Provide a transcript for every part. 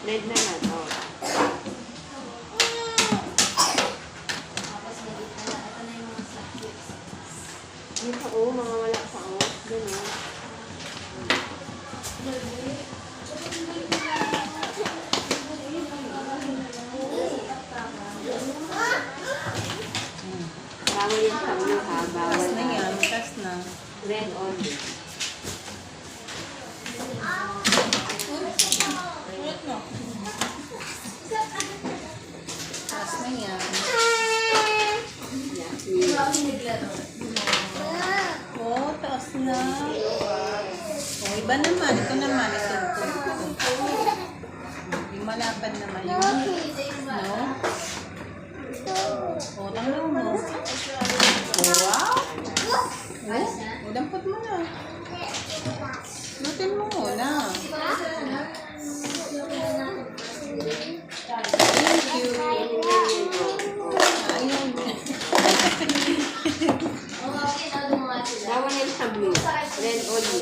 Red naman, oh. Yung pa, oh, mga wala pa, oh. Ganun. Bawal yung pangyo, ha? Bawal Tas na yan, tas na. Red only. Tas na yan. Oh, taas na. Oh, iba naman. Ito naman. Ito. Yung malapad naman. Yung, no? Oh, tanggal mo. Oh, wow. Oh, dampot mo na. Lutin mo muna. Thank you. Ayun. Bawal yan sa blue. Red only.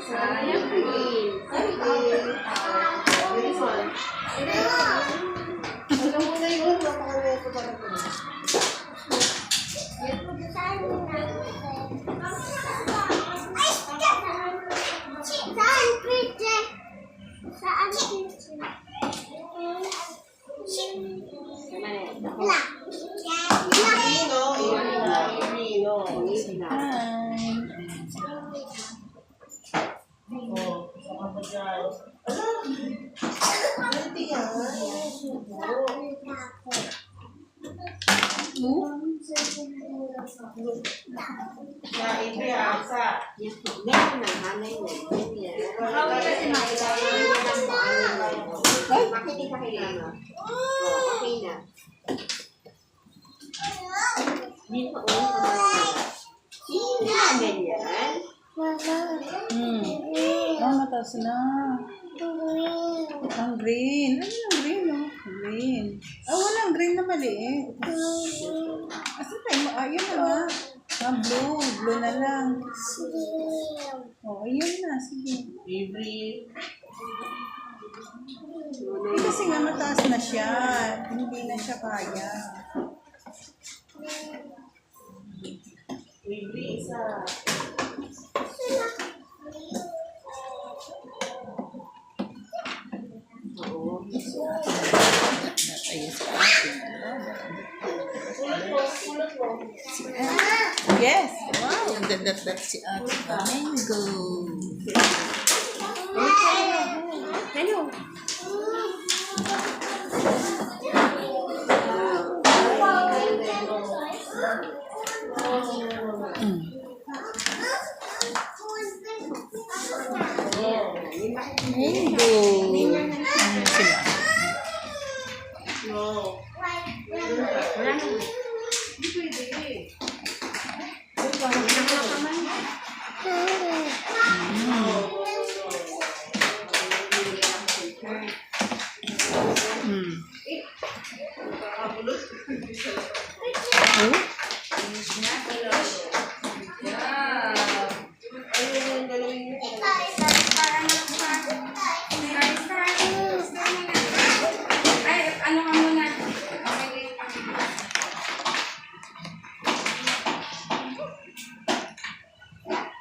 Sayang green. Alam mo na yun, napakareto pa na po. Oh, mataas na. Ang green. Ano yung green, oh? Green. Ah, walang green na maliit. Asan tayo? Ayun na nga. Ah, blue. Blue na lang. Oh, ayun na. Sige. Kasi nga mataas na siya. Hindi na siya kaya. Yes! Wow! Ang ganda si Ate Mango. Hello. Mango. Ano sila? Ano